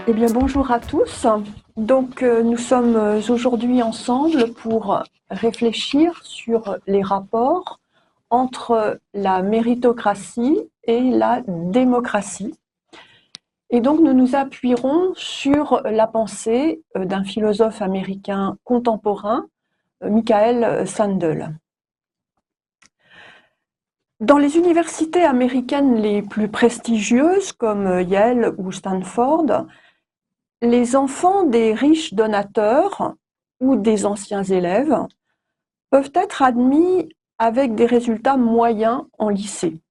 Eh bien, bonjour à tous. Nous sommes aujourd'hui ensemble pour réfléchir sur les rapports entre la méritocratie et la démocratie. Et donc, nous nous appuierons sur la pensée d'un philosophe américain contemporain, Michael Sandel. Dans les universités américaines les plus prestigieuses, comme Yale ou Stanford, les enfants des riches donateurs ou des anciens élèves peuvent être admis avec des résultats moyens en lycée.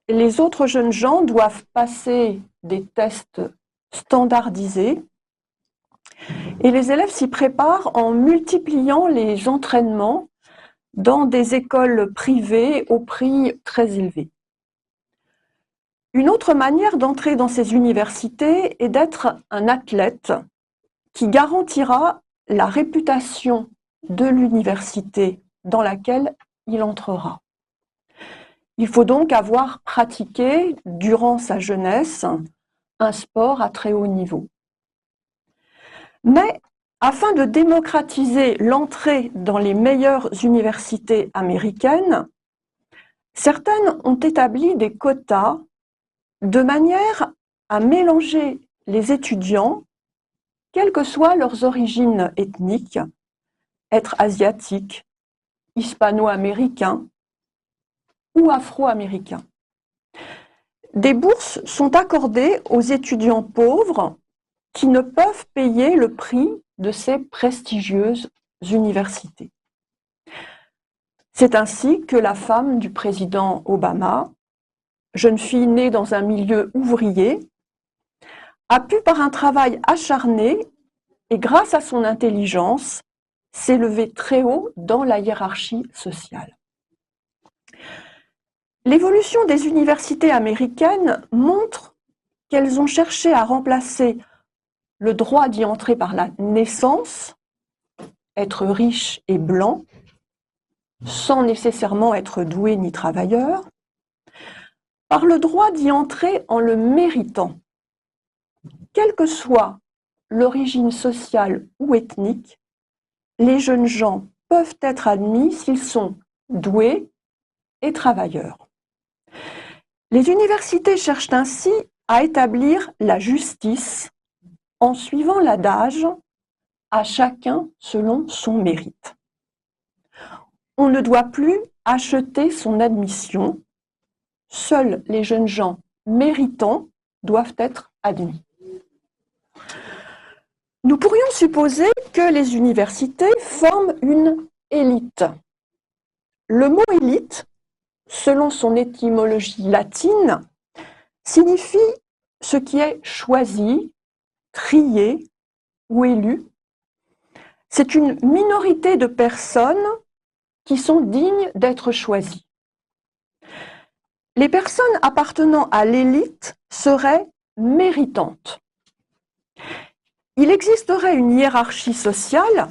Les autres jeunes gens doivent passer des tests standardisés et les élèves s'y préparent en multipliant les entraînements dans des écoles privées au prix très élevé. Une autre manière d'entrer dans ces universités est d'être un athlète qui garantira la réputation de l'université dans laquelle il entrera. Il faut donc avoir pratiqué, durant sa jeunesse, un sport à très haut niveau. Mais afin de démocratiser l'entrée dans les meilleures universités américaines, certaines ont établi des quotas de manière à mélanger les étudiants, quelles que soient leurs origines ethniques, être asiatiques, hispano-américains ou afro-américains. Des bourses sont accordées aux étudiants pauvres qui ne peuvent payer le prix de ces prestigieuses universités. C'est ainsi que la femme du président Obama, jeune fille née dans un milieu ouvrier, a pu par un travail acharné et grâce à son intelligence s'élever très haut dans la hiérarchie sociale. L'évolution des universités américaines montre qu'elles ont cherché à remplacer le droit d'y entrer par la naissance, être riche et blanc, sans nécessairement être doué ni travailleur, par le droit d'y entrer en le méritant. Quelle que soit l'origine sociale ou ethnique, les jeunes gens peuvent être admis s'ils sont doués et travailleurs. Les universités cherchent ainsi à établir la justice en suivant l'adage « à chacun selon son mérite ». On ne doit plus acheter son admission, seuls les jeunes gens méritants doivent être admis. Nous pourrions supposer que les universités forment une élite. Le mot élite, selon son étymologie latine, signifie ce qui est choisi, trié ou élu. C'est une minorité de personnes qui sont dignes d'être choisies. Les personnes appartenant à l'élite seraient méritantes. Il existerait une hiérarchie sociale,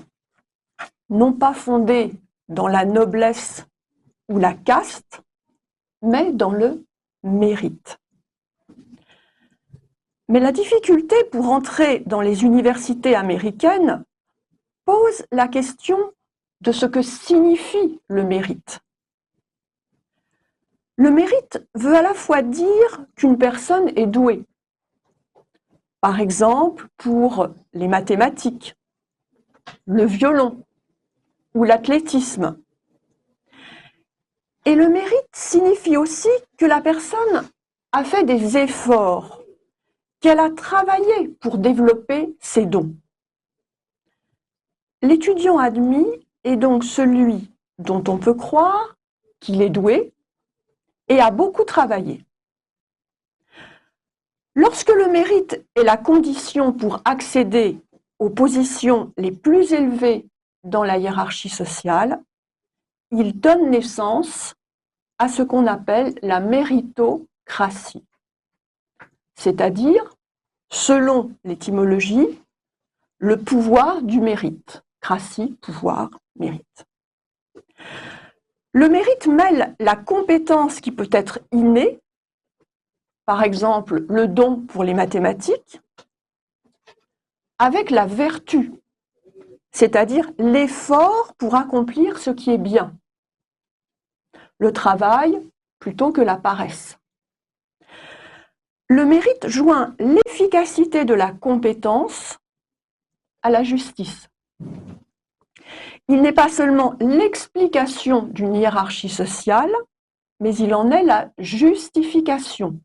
non pas fondée dans la noblesse ou la caste, mais dans le mérite. Mais la difficulté pour entrer dans les universités américaines pose la question de ce que signifie le mérite. Le mérite veut à la fois dire qu'une personne est douée, par exemple pour les mathématiques, le violon ou l'athlétisme. Et le mérite signifie aussi que la personne a fait des efforts, qu'elle a travaillé pour développer ses dons. L'étudiant admis est donc celui dont on peut croire qu'il est doué et a beaucoup travaillé. Lorsque le mérite est la condition pour accéder aux positions les plus élevées dans la hiérarchie sociale, il donne naissance à ce qu'on appelle la méritocratie, c'est-à-dire, selon l'étymologie, le pouvoir du mérite. Cratie, pouvoir, mérite. Le mérite mêle la compétence qui peut être innée, par exemple le don pour les mathématiques, avec la vertu, c'est-à-dire l'effort pour accomplir ce qui est bien. Le travail plutôt que la paresse. Le mérite joint l'efficacité de la compétence à la justice. Il n'est pas seulement l'explication d'une hiérarchie sociale, mais il en est la justification.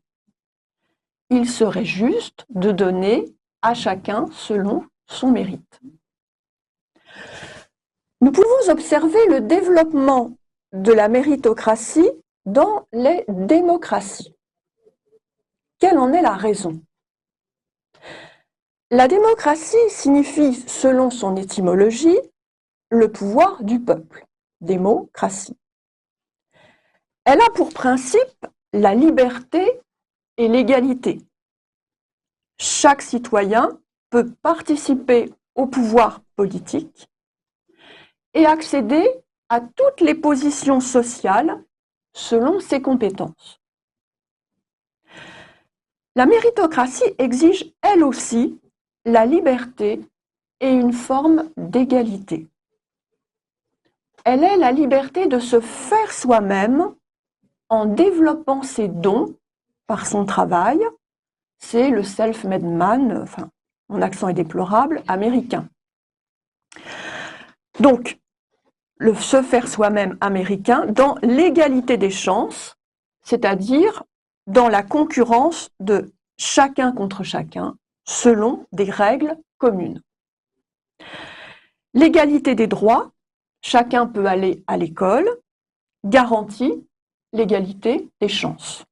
Il serait juste de donner à chacun selon son mérite. Nous pouvons observer le développement de la méritocratie dans les démocraties. Quelle en est la raison? La démocratie signifie, selon son étymologie, le pouvoir du peuple, démocratie. Elle a pour principe la liberté et l'égalité. Chaque citoyen peut participer au pouvoir politique et accéder à toutes les positions sociales selon ses compétences. La méritocratie exige, elle aussi, la liberté et une forme d'égalité. Elle est la liberté de se faire soi-même en développant ses dons par son travail. C'est le self-made man, enfin, mon accent est déplorable, américain. Donc, le se faire soi-même américain dans l'égalité des chances, c'est-à-dire dans la concurrence de chacun contre chacun, selon des règles communes. L'égalité des droits, chacun peut aller à l'école, garantit l'égalité des chances.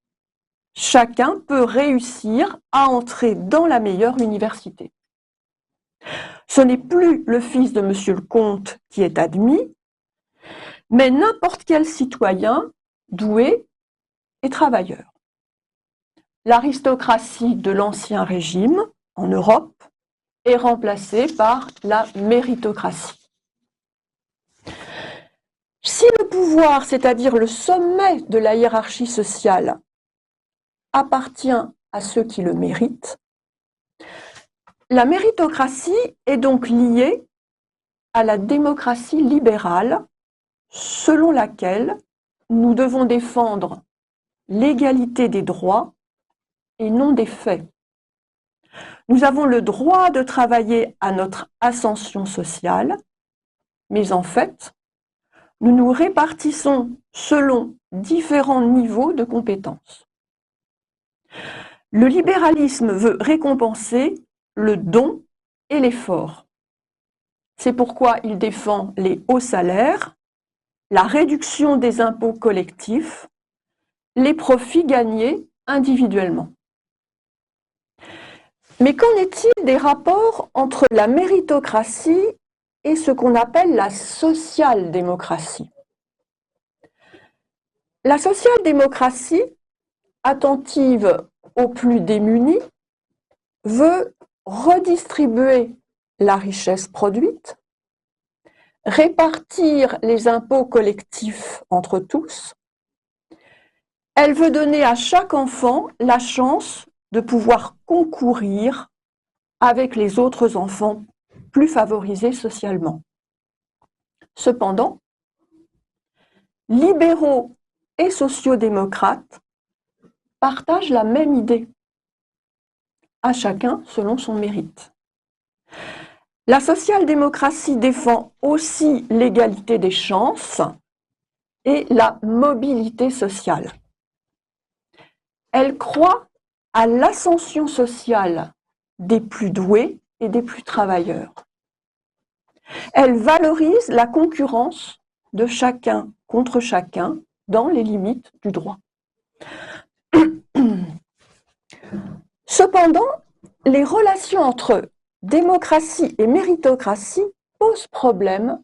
Chacun peut réussir à entrer dans la meilleure université. Ce n'est plus le fils de monsieur le comte qui est admis, mais n'importe quel citoyen doué et travailleur. L'aristocratie de l'Ancien Régime, en Europe, est remplacée par la méritocratie. Si le pouvoir, c'est-à-dire le sommet de la hiérarchie sociale, appartient à ceux qui le méritent, la méritocratie est donc liée à la démocratie libérale, selon laquelle nous devons défendre l'égalité des droits et non des faits. Nous avons le droit de travailler à notre ascension sociale, mais en fait, nous nous répartissons selon différents niveaux de compétences. Le libéralisme veut récompenser le don et l'effort. C'est pourquoi il défend les hauts salaires, la réduction des impôts collectifs, les profits gagnés individuellement. Mais qu'en est-il des rapports entre la méritocratie et ce qu'on appelle la social-démocratie? La social-démocratie, attentive aux plus démunis, veut redistribuer la richesse produite, répartir les impôts collectifs entre tous. Elle veut donner à chaque enfant la chance de pouvoir concourir avec les autres enfants plus favorisés socialement. Cependant, libéraux et sociodémocrates partagent la même idée, à chacun selon son mérite. La social-démocratie défend aussi l'égalité des chances et la mobilité sociale. Elle croit à l'ascension sociale des plus doués et des plus travailleurs. Elle valorise la concurrence de chacun contre chacun dans les limites du droit. Cependant, les relations entre démocratie et méritocratie posent problème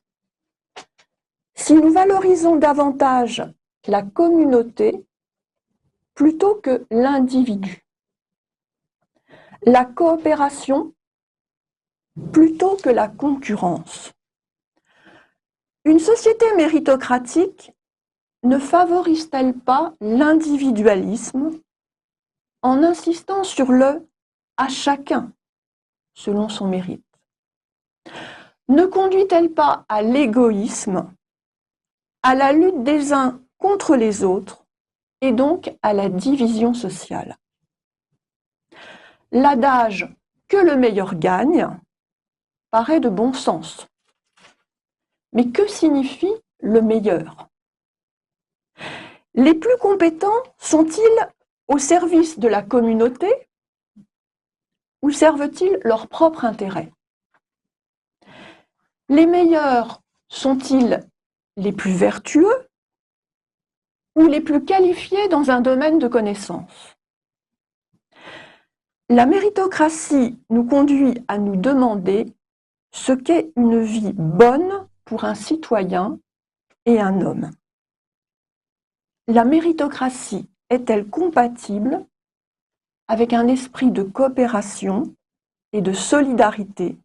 si nous valorisons davantage la communauté plutôt que l'individu, la coopération plutôt que la concurrence. Une société méritocratique ne favorise-t-elle pas l'individualisme en insistant sur le « à chacun » selon son mérite? Ne conduit-elle pas à l'égoïsme, à la lutte des uns contre les autres et donc à la division sociale? L'adage « que le meilleur gagne » paraît de bon sens. Mais que signifie le meilleur? Les plus compétents sont-ils au service de la communauté ou servent-ils leur propre intérêt? Les meilleurs sont-ils les plus vertueux ou les plus qualifiés dans un domaine de connaissance? La méritocratie nous conduit à nous demander ce qu'est une vie bonne pour un citoyen et un homme. La méritocratie est-elle compatible avec un esprit de coopération et de solidarité,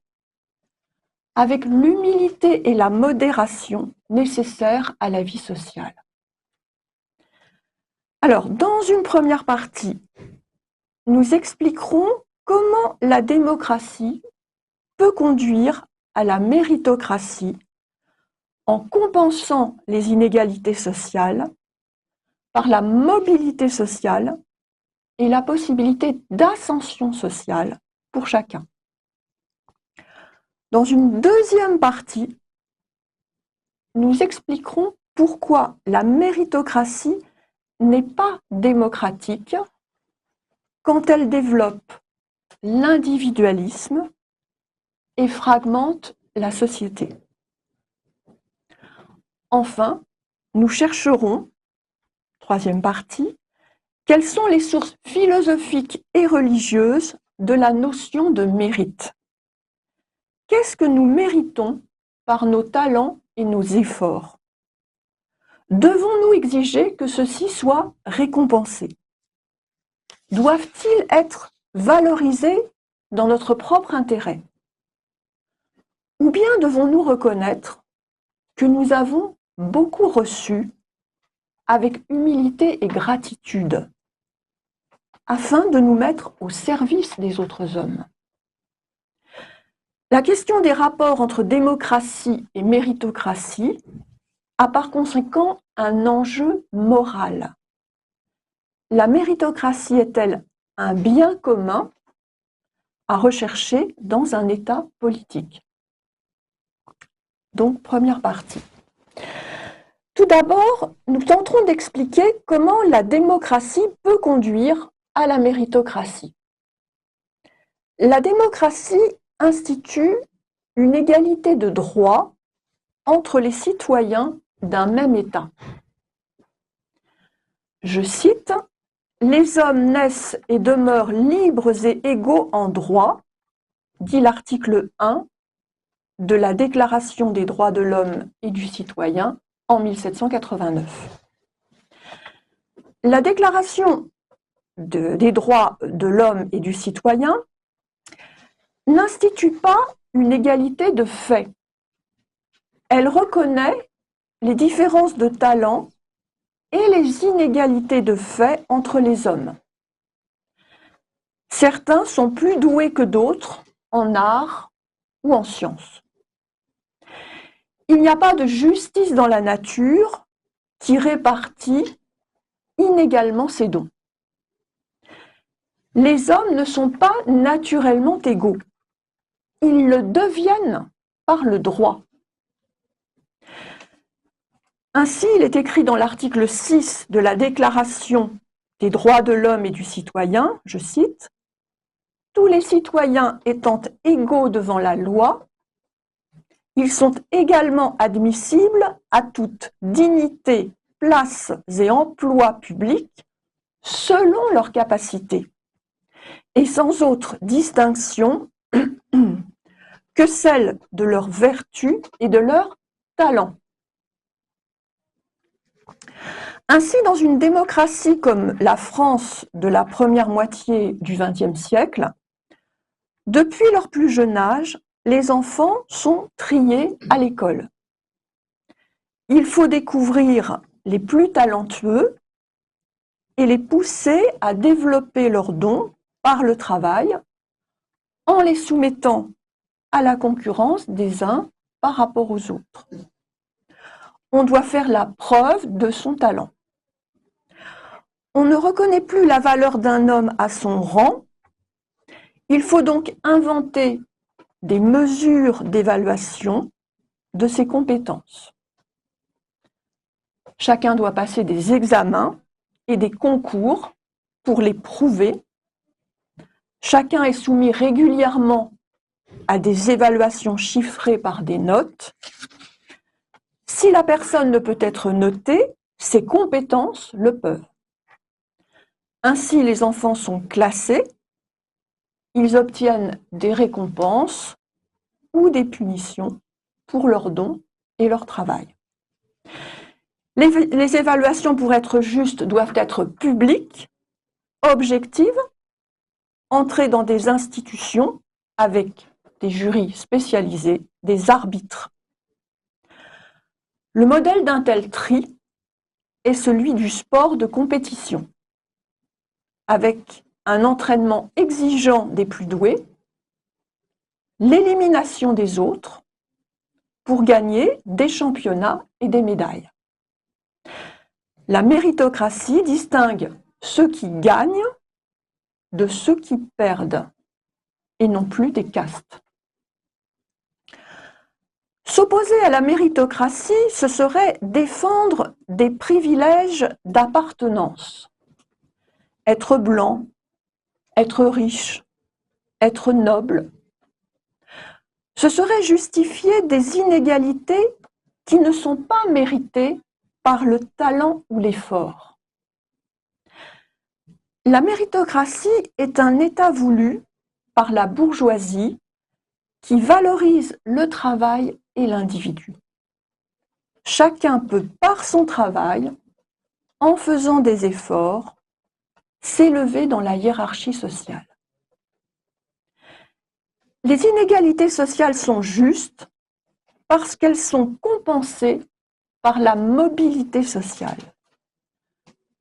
avec l'humilité et la modération nécessaires à la vie sociale? Alors, dans une première partie, nous expliquerons comment la démocratie peut conduire à la méritocratie en compensant les inégalités sociales par la mobilité sociale et la possibilité d'ascension sociale pour chacun. Dans une deuxième partie, nous expliquerons pourquoi la méritocratie n'est pas démocratique quand elle développe l'individualisme et fragmente la société. Enfin, nous chercherons, troisième partie, quelles sont les sources philosophiques et religieuses de la notion de mérite? Qu'est-ce que nous méritons par nos talents et nos efforts? Devons-nous exiger que ceux-ci soient récompensés? Doivent-ils être valorisés dans notre propre intérêt? Ou bien devons-nous reconnaître que nous avons beaucoup reçu avec humilité et gratitude, afin de nous mettre au service des autres hommes? La question des rapports entre démocratie et méritocratie a par conséquent un enjeu moral. La méritocratie est-elle un bien commun à rechercher dans un État politique? Donc, première partie. Tout d'abord, nous tenterons d'expliquer comment la démocratie peut conduire à la méritocratie. La démocratie institue une égalité de droits entre les citoyens d'un même État. Je cite, « Les hommes naissent et demeurent libres et égaux en droit », dit l'article 1 de la Déclaration des droits de l'homme et du citoyen en 1789. La Déclaration des droits de l'homme et du citoyen n'institue pas une égalité de fait. Elle reconnaît les différences de talent et les inégalités de fait entre les hommes. Certains sont plus doués que d'autres en art ou en sciences. Il n'y a pas de justice dans la nature qui répartit inégalement ses dons. Les hommes ne sont pas naturellement égaux. Ils le deviennent par le droit. Ainsi, il est écrit dans l'article 6 de la Déclaration des droits de l'homme et du citoyen, je cite, « Tous les citoyens étant égaux devant la loi, ils sont également admissibles à toute dignité, place et emploi public selon leurs capacités, et sans autre distinction que celle de leur vertu et de leur talent. » Ainsi, dans une démocratie comme la France de la première moitié du XXe siècle, depuis leur plus jeune âge, les enfants sont triés à l'école. Il faut découvrir les plus talentueux et les pousser à développer leurs dons par le travail, en les soumettant à la concurrence des uns par rapport aux autres. On doit faire la preuve de son talent. On ne reconnaît plus la valeur d'un homme à son rang. Il faut donc inventer des mesures d'évaluation de ses compétences. Chacun doit passer des examens et des concours pour les prouver. Chacun est soumis régulièrement à des évaluations chiffrées par des notes. Si la personne ne peut être notée, ses compétences le peuvent. Ainsi, les enfants sont classés, ils obtiennent des récompenses ou des punitions pour leurs dons et leur travail. Les évaluations, pour être justes, doivent être publiques, objectives, entrer dans des institutions avec des jurys spécialisés, des arbitres. Le modèle d'un tel tri est celui du sport de compétition, avec un entraînement exigeant des plus doués, l'élimination des autres pour gagner des championnats et des médailles. La méritocratie distingue ceux qui gagnent de ceux qui perdent, et non plus des castes. S'opposer à la méritocratie, ce serait défendre des privilèges d'appartenance. Être blanc, être riche, être noble. Ce serait justifier des inégalités qui ne sont pas méritées par le talent ou l'effort. La méritocratie est un état voulu par la bourgeoisie qui valorise le travail et l'individu. Chacun peut, par son travail, en faisant des efforts, s'élever dans la hiérarchie sociale. Les inégalités sociales sont justes parce qu'elles sont compensées par la mobilité sociale.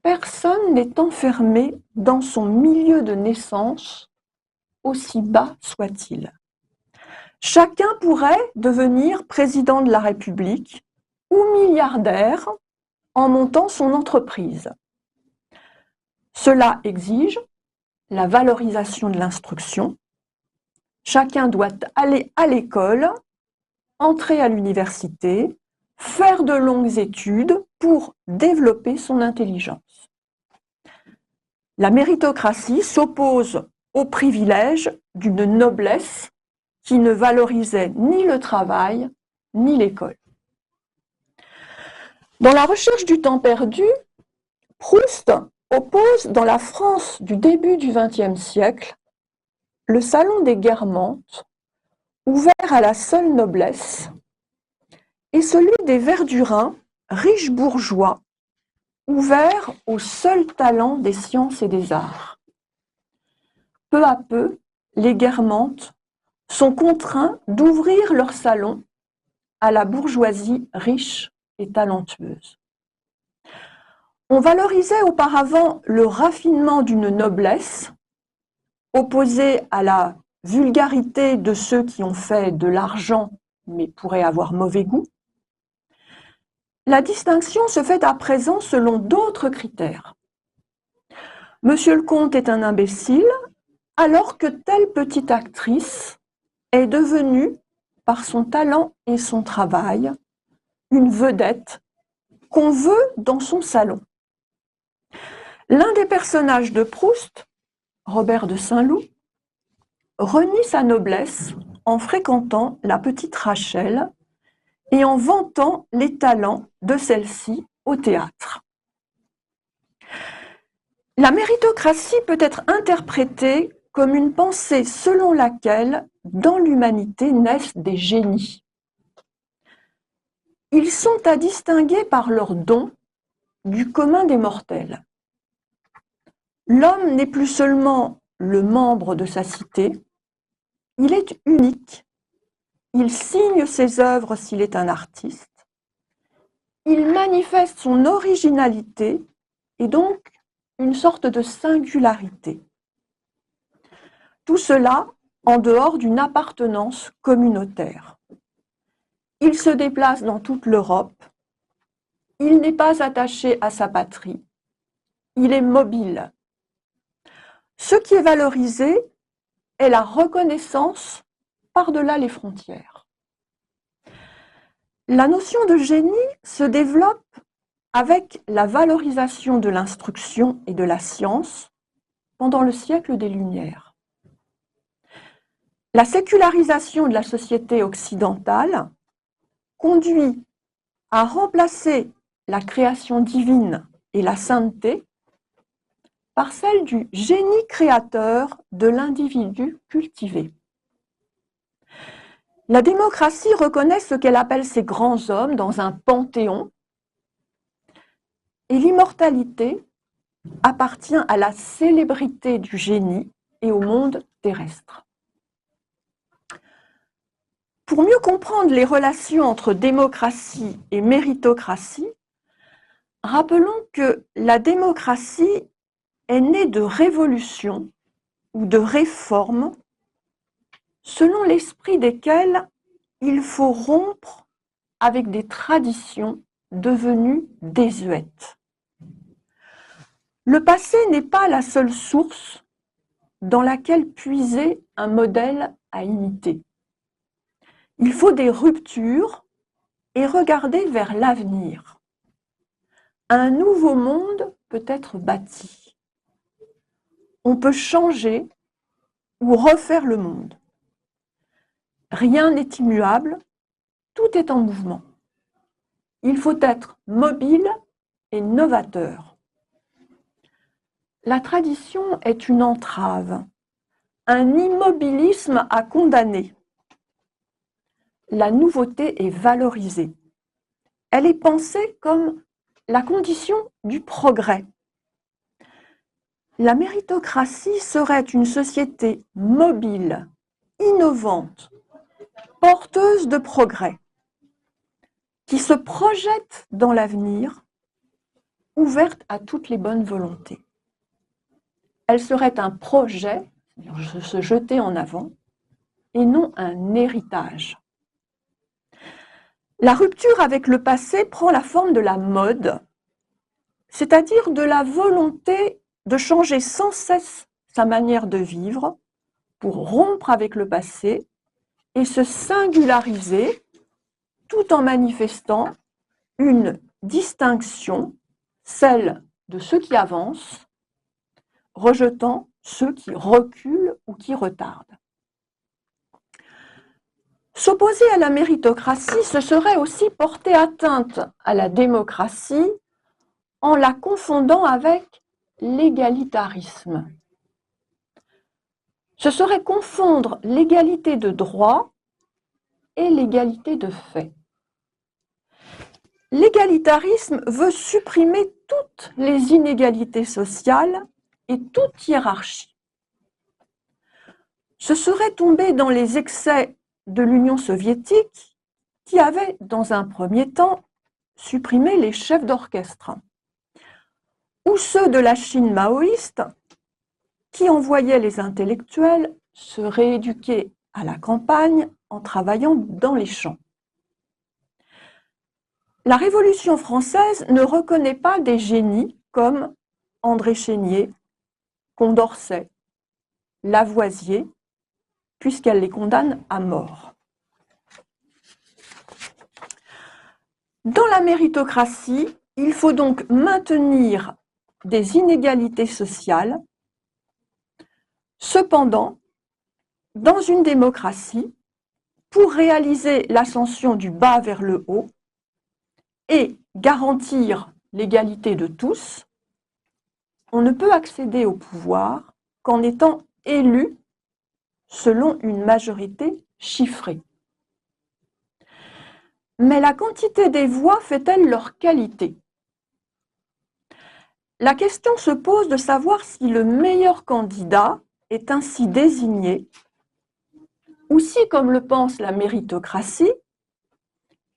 Personne n'est enfermé dans son milieu de naissance, aussi bas soit-il. Chacun pourrait devenir président de la République ou milliardaire en montant son entreprise. Cela exige la valorisation de l'instruction. Chacun doit aller à l'école, entrer à l'université, faire de longues études pour développer son intelligence. La méritocratie s'oppose au privilège d'une noblesse qui ne valorisait ni le travail ni l'école. Dans La recherche du temps perdu, Proust oppose dans la France du début du XXe siècle le salon des Guermantes, ouvert à la seule noblesse, et celui des Verdurins, riches bourgeois, ouvert au seul talent des sciences et des arts. Peu à peu, les Guermantes sont contraints d'ouvrir leur salon à la bourgeoisie riche et talentueuse. On valorisait auparavant le raffinement d'une noblesse, opposée à la vulgarité de ceux qui ont fait de l'argent mais pourraient avoir mauvais goût. La distinction se fait à présent selon d'autres critères. Monsieur le comte est un imbécile, alors que telle petite actrice est devenue, par son talent et son travail, une vedette qu'on veut dans son salon. L'un des personnages de Proust, Robert de Saint-Loup, renie sa noblesse en fréquentant la petite Rachel et en vantant les talents de celle-ci au théâtre. La méritocratie peut être interprétée comme une pensée selon laquelle, dans l'humanité, naissent des génies. Ils sont à distinguer par leurs dons du commun des mortels. L'homme n'est plus seulement le membre de sa cité, il est unique. Il signe ses œuvres s'il est un artiste. Il manifeste son originalité et donc une sorte de singularité. Tout cela en dehors d'une appartenance communautaire. Il se déplace dans toute l'Europe. Il n'est pas attaché à sa patrie. Il est mobile. Ce qui est valorisé est la reconnaissance par-delà les frontières. La notion de génie se développe avec la valorisation de l'instruction et de la science pendant le siècle des Lumières. La sécularisation de la société occidentale conduit à remplacer la création divine et la sainteté par celle du génie créateur de l'individu cultivé. La démocratie reconnaît ce qu'elle appelle ses grands hommes dans un panthéon, et l'immortalité appartient à la célébrité du génie et au monde terrestre. Pour mieux comprendre les relations entre démocratie et méritocratie, rappelons que la démocratie est née de révolutions ou de réformes selon l'esprit desquelles il faut rompre avec des traditions devenues désuètes. Le passé n'est pas la seule source dans laquelle puiser un modèle à imiter. Il faut des ruptures et regarder vers l'avenir. Un nouveau monde peut être bâti. On peut changer ou refaire le monde. Rien n'est immuable, tout est en mouvement. Il faut être mobile et novateur. La tradition est une entrave, un immobilisme à condamner. La nouveauté est valorisée. Elle est pensée comme la condition du progrès. La méritocratie serait une société mobile, innovante, porteuse de progrès, qui se projette dans l'avenir, ouverte à toutes les bonnes volontés. Elle serait un projet, se jeter en avant, et non un héritage. La rupture avec le passé prend la forme de la mode, c'est-à-dire de la volonté de changer sans cesse sa manière de vivre pour rompre avec le passé et se singulariser tout en manifestant une distinction, celle de ceux qui avancent, rejetant ceux qui reculent ou qui retardent. S'opposer à la méritocratie, ce serait aussi porter atteinte à la démocratie en la confondant avec l'égalitarisme. Ce serait confondre l'égalité de droit et l'égalité de fait. L'égalitarisme veut supprimer toutes les inégalités sociales et toute hiérarchie. Ce serait tomber dans les excès de l'Union soviétique qui avait, dans un premier temps, supprimé les chefs d'orchestre, ou ceux de la Chine maoïste qui envoyaient les intellectuels se rééduquer à la campagne en travaillant dans les champs. La Révolution française ne reconnaît pas des génies comme André Chénier, Condorcet, Lavoisier, puisqu'elle les condamne à mort. Dans la méritocratie, il faut donc maintenir des inégalités sociales. Cependant, dans une démocratie, pour réaliser l'ascension du bas vers le haut et garantir l'égalité de tous, on ne peut accéder au pouvoir qu'en étant élu selon une majorité chiffrée. Mais la quantité des voix fait-elle leur qualité? La question se pose de savoir si le meilleur candidat est ainsi désigné, ou si, comme le pense la méritocratie,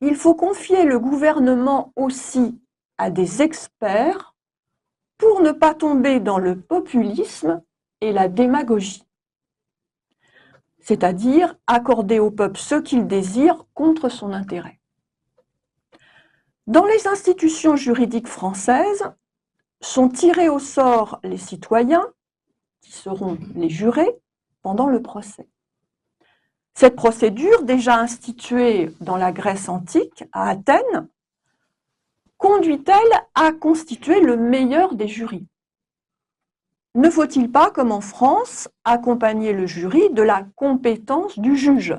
il faut confier le gouvernement aussi à des experts pour ne pas tomber dans le populisme et la démagogie. c'est-à-dire accorder au peuple ce qu'il désire contre son intérêt. Dans les institutions juridiques françaises, sont tirés au sort les citoyens, qui seront les jurés, pendant le procès. Cette procédure, déjà instituée dans la Grèce antique, à Athènes, conduit-elle à constituer le meilleur des jurys? Ne faut-il pas, comme en France, accompagner le jury de la compétence du juge?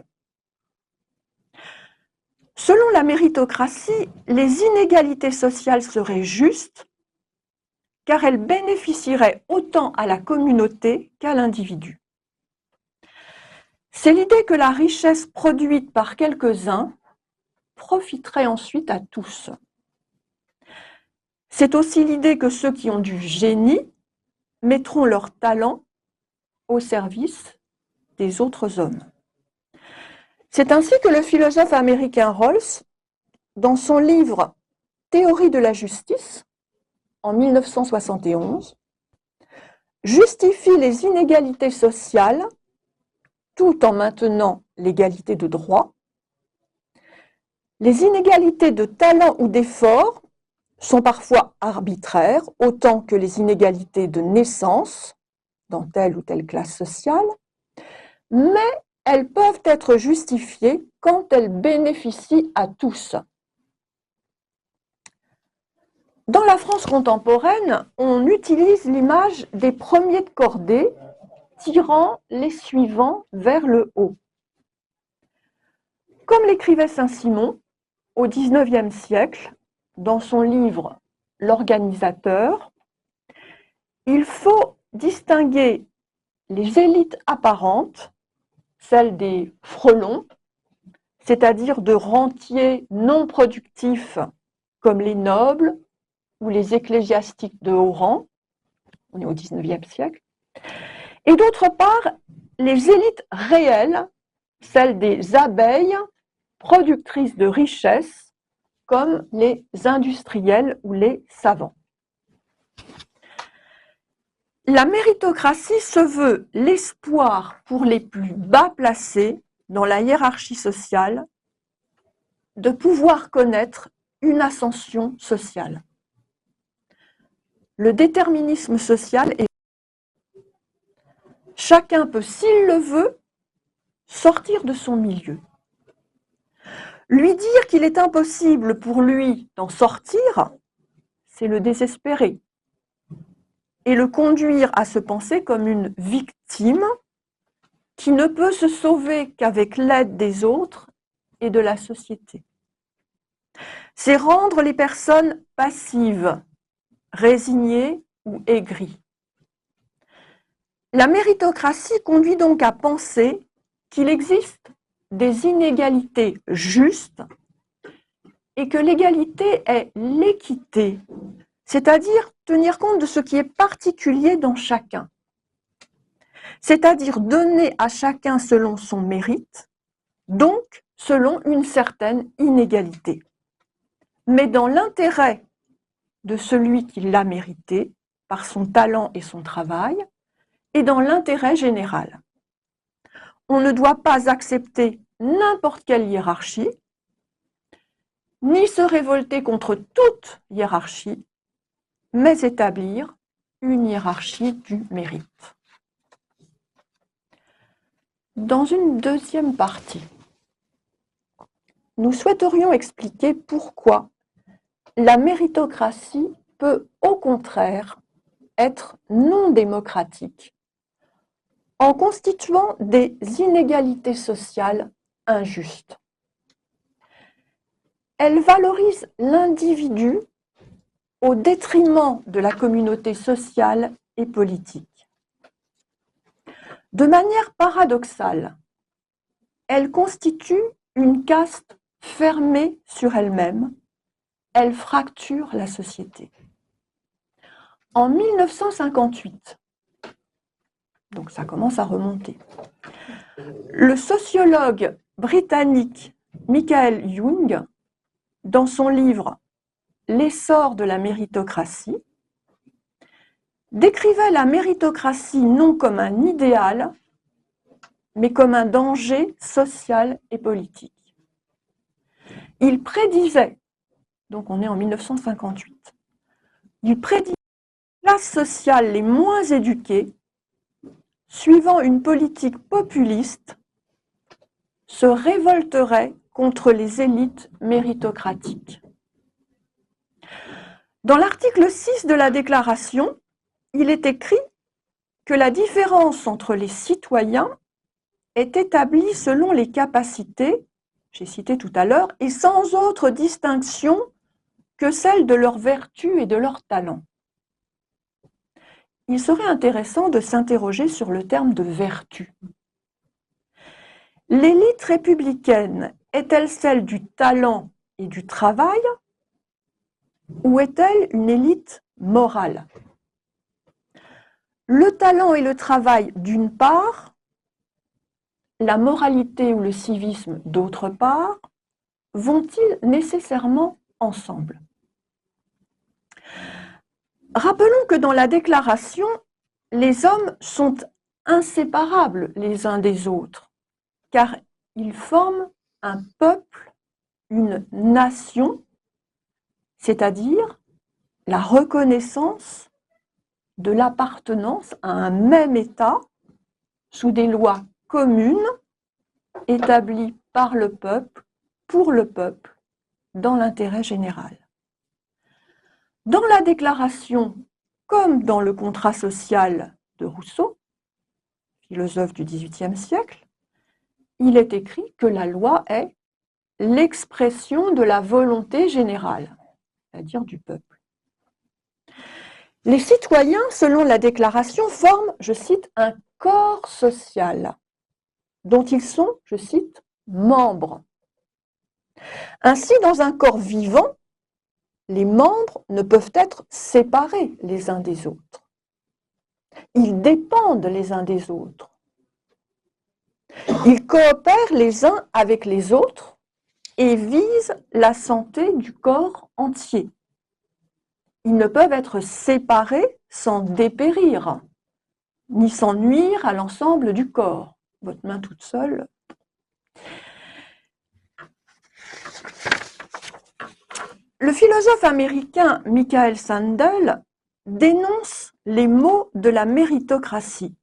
Selon la méritocratie, les inégalités sociales seraient justes car elles bénéficieraient autant à la communauté qu'à l'individu. C'est l'idée que la richesse produite par quelques-uns profiterait ensuite à tous. C'est aussi l'idée que ceux qui ont du génie mettront leur talent au service des autres hommes. C'est ainsi que le philosophe américain Rawls, dans son livre Théorie de la justice, en 1971, justifie les inégalités sociales tout en maintenant l'égalité de droit. Les inégalités de talent ou d'effort sont parfois arbitraires, autant que les inégalités de naissance dans telle ou telle classe sociale, mais elles peuvent être justifiées quand elles bénéficient à tous. Dans la France contemporaine, on utilise l'image des premiers de cordée tirant les suivants vers le haut. Comme l'écrivait Saint-Simon au XIXe siècle, dans son livre L'Organisateur, il faut distinguer les élites apparentes, celles des frelons, c'est-à-dire de rentiers non productifs comme les nobles ou les ecclésiastiques de haut rang, on est au XIXe siècle, et d'autre part, les élites réelles, celles des abeilles productrices de richesses, comme les industriels ou les savants. La méritocratie se veut l'espoir pour les plus bas placés dans la hiérarchie sociale de pouvoir connaître une ascension sociale. Le déterminisme social est chacun peut, s'il le veut, sortir de son milieu. Lui dire qu'il est impossible pour lui d'en sortir, c'est le désespérer et le conduire à se penser comme une victime qui ne peut se sauver qu'avec l'aide des autres et de la société. C'est rendre les personnes passives, résignées ou aigries. La méritocratie conduit donc à penser qu'il existe des inégalités justes et que l'égalité est l'équité, c'est-à-dire tenir compte de ce qui est particulier dans chacun, c'est-à-dire donner à chacun selon son mérite, donc selon une certaine inégalité, mais dans l'intérêt de celui qui l'a mérité par son talent et son travail, et dans l'intérêt général. On ne doit pas accepter n'importe quelle hiérarchie, ni se révolter contre toute hiérarchie, mais établir une hiérarchie du mérite. Dans une deuxième partie, nous souhaiterions expliquer pourquoi la méritocratie peut au contraire être non démocratique en constituant des inégalités sociales injustes. Elle valorise l'individu au détriment de la communauté sociale et politique. De manière paradoxale, elle constitue une caste fermée sur elle-même, elle fracture la société. En 1958, donc ça commence à remonter, le sociologue britannique Michael Young, dans son livre L'essor de la méritocratie, décrivait la méritocratie non comme un idéal, mais comme un danger social et politique. Il prédisait, donc on est en 1958, il prédisait que les classes sociales les moins éduquées, suivant une politique populiste, se révolteraient contre les élites méritocratiques. Dans l'article 6 de la Déclaration, il est écrit que la différence entre les citoyens est établie selon les capacités, j'ai cité tout à l'heure, et sans autre distinction que celle de leurs vertus et de leurs talents. Il serait intéressant de s'interroger sur le terme de vertu. L'élite républicaine est-elle celle du talent et du travail, ou est-elle une élite morale? Le talent et le travail d'une part, la moralité ou le civisme d'autre part, vont-ils nécessairement ensemble? Rappelons que dans la Déclaration, les hommes sont inséparables les uns des autres, car ils forment un peuple, une nation, c'est-à-dire la reconnaissance de l'appartenance à un même État sous des lois communes établies par le peuple, pour le peuple, dans l'intérêt général. Dans la Déclaration, comme dans le contrat social de Rousseau, philosophe du XVIIIe siècle, il est écrit que la loi est l'expression de la volonté générale, c'est-à-dire du peuple. Les citoyens, selon la Déclaration, forment, je cite, un corps social dont ils sont, je cite, membres. Ainsi, dans un corps vivant, les membres ne peuvent être séparés les uns des autres. Ils dépendent les uns des autres. Ils coopèrent les uns avec les autres et visent la santé du corps entier. Ils ne peuvent être séparés sans dépérir, ni sans nuire à l'ensemble du corps. Votre main toute seule. Le philosophe américain Michael Sandel dénonce les maux de la méritocratie.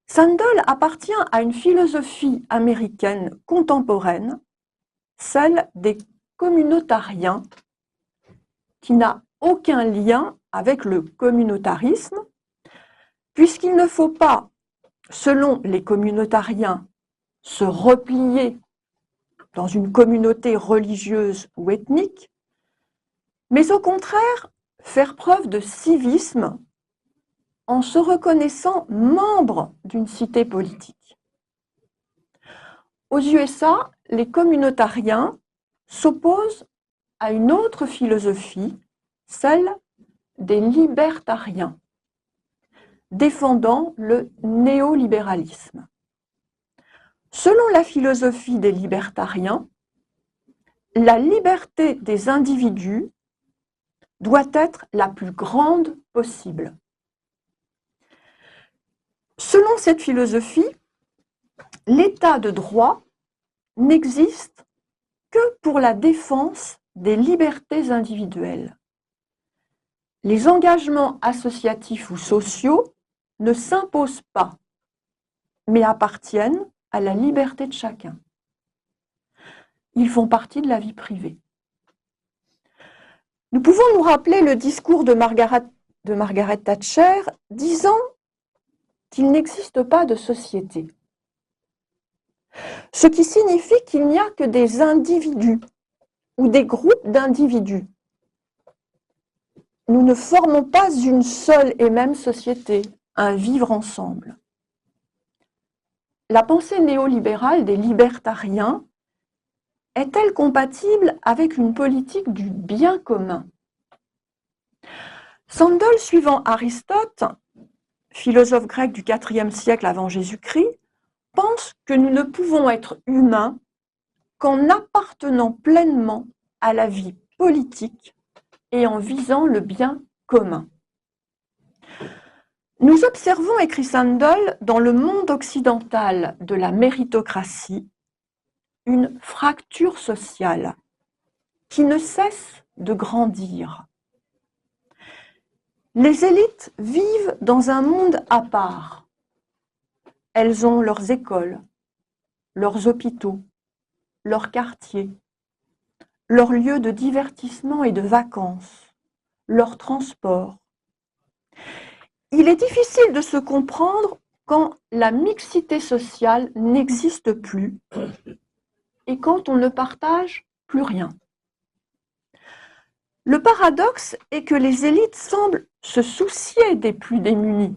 Sandel appartient à une philosophie américaine contemporaine, celle des communautariens, qui n'a aucun lien avec le communautarisme, puisqu'il ne faut pas, selon les communautariens, se replier dans une communauté religieuse ou ethnique, mais au contraire faire preuve de civisme en se reconnaissant membre d'une cité politique. Aux USA, les communautariens s'opposent à une autre philosophie, celle des libertariens, défendant le néolibéralisme. Selon la philosophie des libertariens, la liberté des individus doit être la plus grande possible. Selon cette philosophie, l'état de droit n'existe que pour la défense des libertés individuelles. Les engagements associatifs ou sociaux ne s'imposent pas, mais appartiennent à la liberté de chacun. Ils font partie de la vie privée. Nous pouvons nous rappeler le discours de Margaret Thatcher disant qu'il n'existe pas de société. Ce qui signifie qu'il n'y a que des individus ou des groupes d'individus. Nous ne formons pas une seule et même société, un vivre ensemble. La pensée néolibérale des libertariens est-elle compatible avec une politique du bien commun? Sandel, suivant Aristote, philosophe grec du IVe siècle avant Jésus-Christ, pense que nous ne pouvons être humains qu'en appartenant pleinement à la vie politique et en visant le bien commun. Nous observons, écrit Sandel, dans le monde occidental de la méritocratie, une fracture sociale qui ne cesse de grandir. Les élites vivent dans un monde à part. Elles ont leurs écoles, leurs hôpitaux, leurs quartiers, leurs lieux de divertissement et de vacances, leurs transports. Il est difficile de se comprendre quand la mixité sociale n'existe plus et quand on ne partage plus rien. Le paradoxe est que les élites semblent se soucier des plus démunis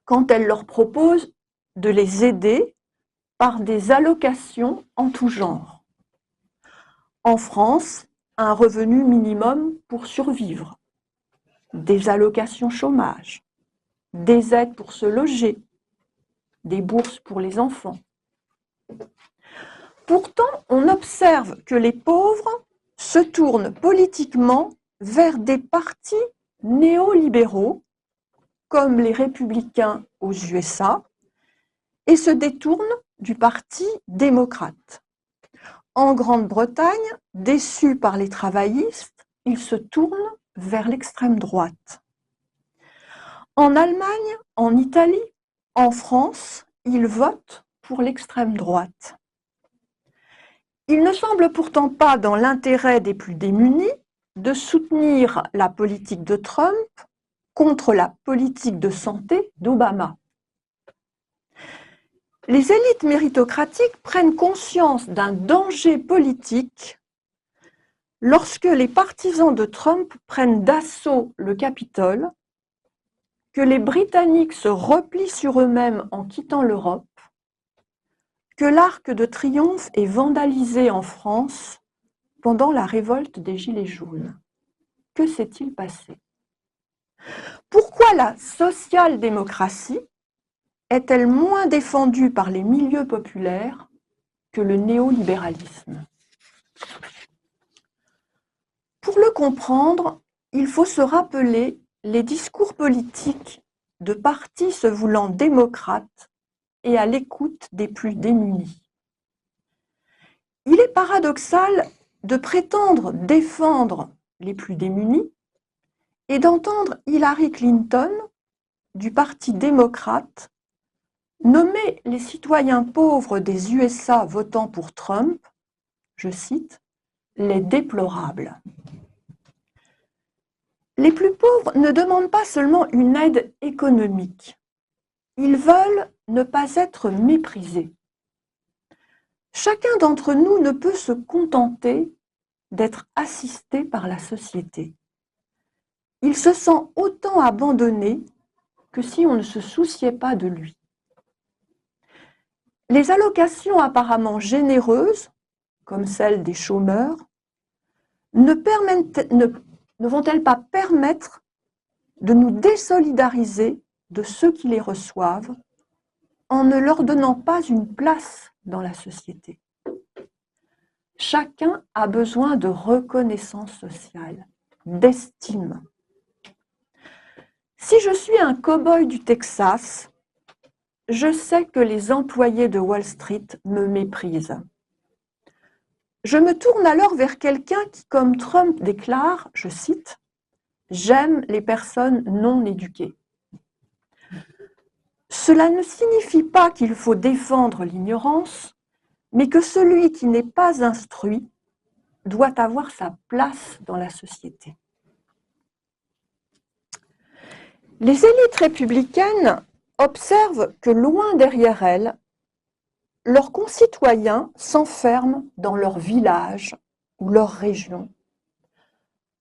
quand elles leur proposent de les aider par des allocations en tout genre. En France, un revenu minimum pour survivre, des allocations chômage, des aides pour se loger, des bourses pour les enfants. Pourtant, on observe que les pauvres se tournent politiquement vers des partis néolibéraux, comme les républicains aux USA, et se détournent du parti démocrate. En Grande-Bretagne, déçus par les travaillistes, ils se tournent vers l'extrême droite. En Allemagne, en Italie, en France, ils votent pour l'extrême droite. Il ne semble pourtant pas dans l'intérêt des plus démunis de soutenir la politique de Trump contre la politique de santé d'Obama. Les élites méritocratiques prennent conscience d'un danger politique lorsque les partisans de Trump prennent d'assaut le Capitole, que les Britanniques se replient sur eux-mêmes en quittant l'Europe, que l'Arc de Triomphe est vandalisé en France pendant la révolte des Gilets jaunes. Que s'est-il passé? Pourquoi la social-démocratie est-elle moins défendue par les milieux populaires que le néolibéralisme? Pour le comprendre, il faut se rappeler les discours politiques de partis se voulant démocrates et à l'écoute des plus démunis. Il est paradoxal de prétendre défendre les plus démunis et d'entendre Hillary Clinton, du Parti démocrate, nommer les citoyens pauvres des USA votant pour Trump, je cite, « les déplorables ». Les plus pauvres ne demandent pas seulement une aide économique, ils veulent ne pas être méprisés. Chacun d'entre nous ne peut se contenter d'être assisté par la société. Il se sent autant abandonné que si on ne se souciait pas de lui. Les allocations apparemment généreuses, comme celles des chômeurs, ne vont-elles pas permettre de nous désolidariser de ceux qui les reçoivent en ne leur donnant pas une place dans la société? Chacun a besoin de reconnaissance sociale, d'estime. Si je suis un cow-boy du Texas, je sais que les employés de Wall Street me méprisent. Je me tourne alors vers quelqu'un qui, comme Trump déclare, je cite, « J'aime les personnes non éduquées ». Cela ne signifie pas qu'il faut défendre l'ignorance, mais que celui qui n'est pas instruit doit avoir sa place dans la société. Les élites républicaines observent que loin derrière elles, leurs concitoyens s'enferment dans leur village ou leur région,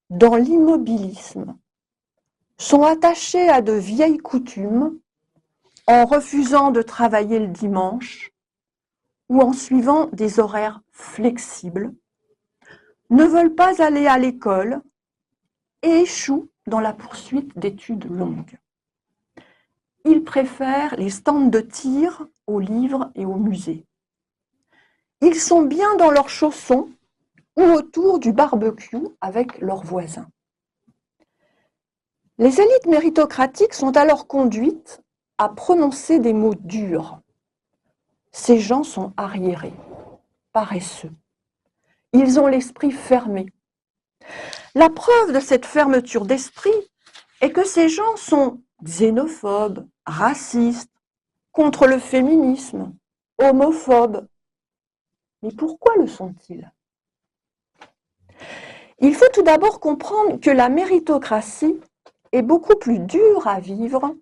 dans l'immobilisme, sont attachés à de vieilles coutumes en refusant de travailler le dimanche ou en suivant des horaires flexibles, ne veulent pas aller à l'école et échouent dans la poursuite d'études longues. Ils préfèrent les stands de tir aux livres et aux musées. Ils sont bien dans leurs chaussons ou autour du barbecue avec leurs voisins. Les élites méritocratiques sont alors conduites à prononcer des mots durs. Ces gens sont arriérés, paresseux. Ils ont l'esprit fermé. La preuve de cette fermeture d'esprit est que ces gens sont xénophobes, racistes, contre le féminisme, homophobes. Mais pourquoi le sont-ils? Il faut tout d'abord comprendre que la méritocratie est beaucoup plus dure à vivre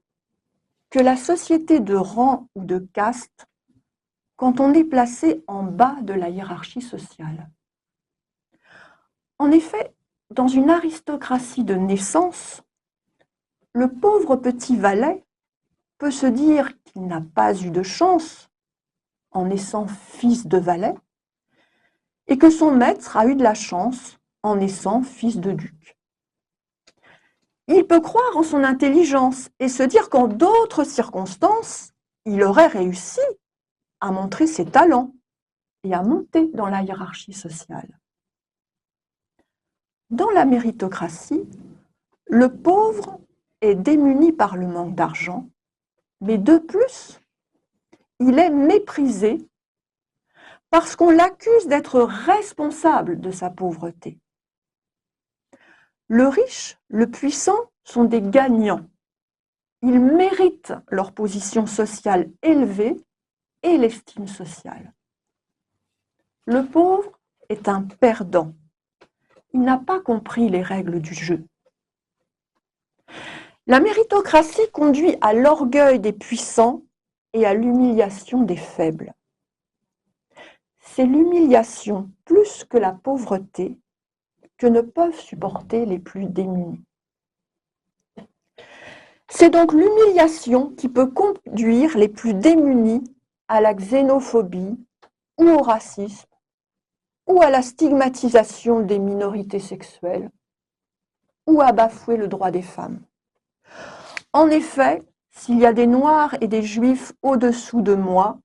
que la société de rang ou de caste quand on est placé en bas de la hiérarchie sociale. En effet, dans une aristocratie de naissance, le pauvre petit valet peut se dire qu'il n'a pas eu de chance en naissant fils de valet et que son maître a eu de la chance en naissant fils de duc. Il peut croire en son intelligence et se dire qu'en d'autres circonstances, il aurait réussi à montrer ses talents et à monter dans la hiérarchie sociale. Dans la méritocratie, le pauvre est démuni par le manque d'argent, mais de plus, il est méprisé parce qu'on l'accuse d'être responsable de sa pauvreté. Le riche, le puissant sont des gagnants. Ils méritent leur position sociale élevée et l'estime sociale. Le pauvre est un perdant. Il n'a pas compris les règles du jeu. La méritocratie conduit à l'orgueil des puissants et à l'humiliation des faibles. C'est l'humiliation plus que la pauvreté que ne peuvent supporter les plus démunis. C'est donc l'humiliation qui peut conduire les plus démunis à la xénophobie ou au racisme ou à la stigmatisation des minorités sexuelles ou à bafouer le droit des femmes. En effet, s'il y a des Noirs et des Juifs au-dessous de moi,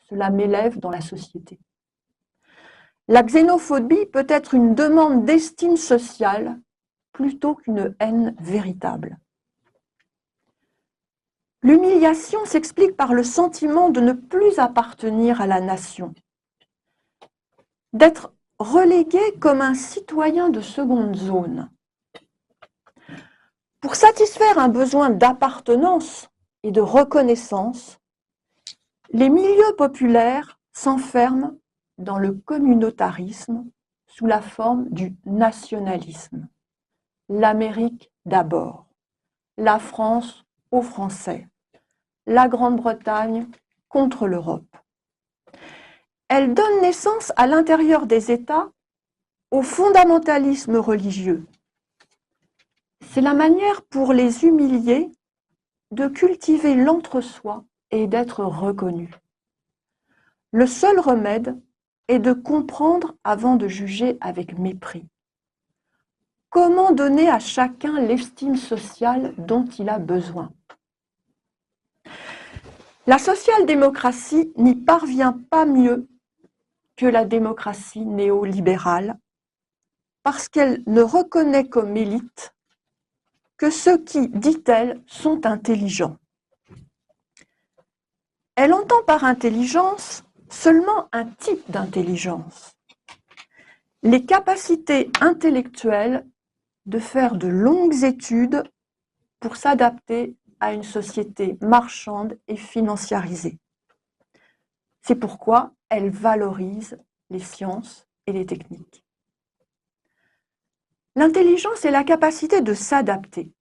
cela m'élève dans la société. La xénophobie peut être une demande d'estime sociale plutôt qu'une haine véritable. L'humiliation s'explique par le sentiment de ne plus appartenir à la nation, d'être relégué comme un citoyen de seconde zone. Pour satisfaire un besoin d'appartenance et de reconnaissance, les milieux populaires s'enferment dans le communautarisme sous la forme du nationalisme. L'Amérique d'abord, la France aux Français, la Grande-Bretagne contre l'Europe. Elle donne naissance à l'intérieur des États au fondamentalisme religieux. C'est la manière pour les humiliés de cultiver l'entre-soi et d'être reconnus. Le seul remède est de comprendre avant de juger avec mépris. Comment donner à chacun l'estime sociale dont il a besoin? La social-démocratie n'y parvient pas mieux que la démocratie néolibérale parce qu'elle ne reconnaît comme élite que ceux qui, dit-elle, sont intelligents. Elle entend par intelligence seulement un type d'intelligence, les capacités intellectuelles de faire de longues études pour s'adapter à une société marchande et financiarisée. C'est pourquoi elle valorise les sciences et les techniques. L'intelligence est la capacité de s'adapter.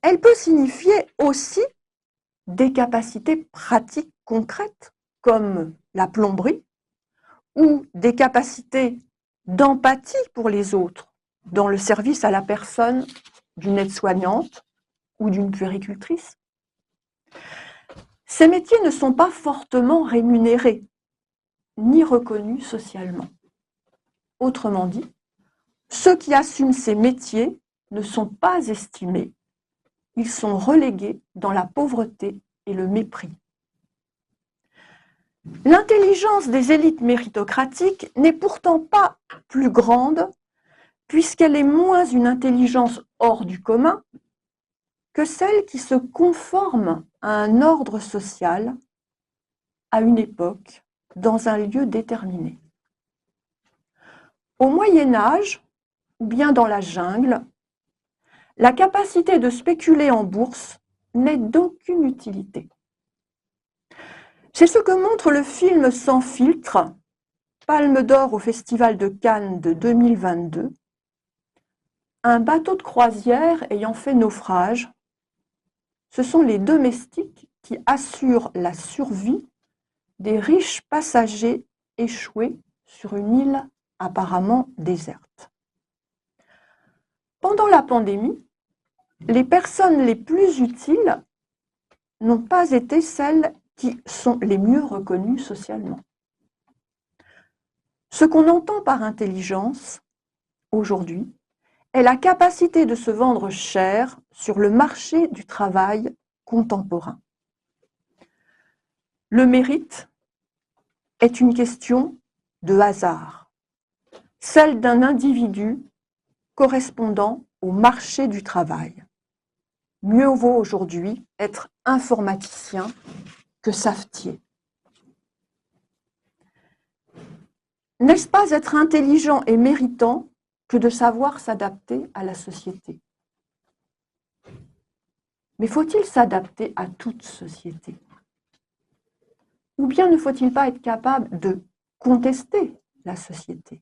Elle peut signifier aussi des capacités pratiques concrètes, comme la plomberie, ou des capacités d'empathie pour les autres, dans le service à la personne d'une aide-soignante ou d'une puéricultrice. Ces métiers ne sont pas fortement rémunérés, ni reconnus socialement. Autrement dit, ceux qui assument ces métiers ne sont pas estimés, ils sont relégués dans la pauvreté et le mépris. L'intelligence des élites méritocratiques n'est pourtant pas plus grande puisqu'elle est moins une intelligence hors du commun que celles qui se conforment à un ordre social, à une époque, dans un lieu déterminé. Au Moyen Âge, ou bien dans la jungle, la capacité de spéculer en bourse n'est d'aucune utilité. C'est ce que montre le film Sans filtre, Palme d'or au Festival de Cannes de 2022, un bateau de croisière ayant fait naufrage. Ce sont les domestiques qui assurent la survie des riches passagers échoués sur une île apparemment déserte. Pendant la pandémie, les personnes les plus utiles n'ont pas été celles qui sont les mieux reconnues socialement. Ce qu'on entend par intelligence, aujourd'hui, est la capacité de se vendre cher sur le marché du travail contemporain. Le mérite est une question de hasard, celle d'un individu correspondant au marché du travail. Mieux vaut aujourd'hui être informaticien que savetier. N'est-ce pas être intelligent et méritant que de savoir s'adapter à la société? Mais faut-il s'adapter à toute société? Ou bien ne faut-il pas être capable de contester la société?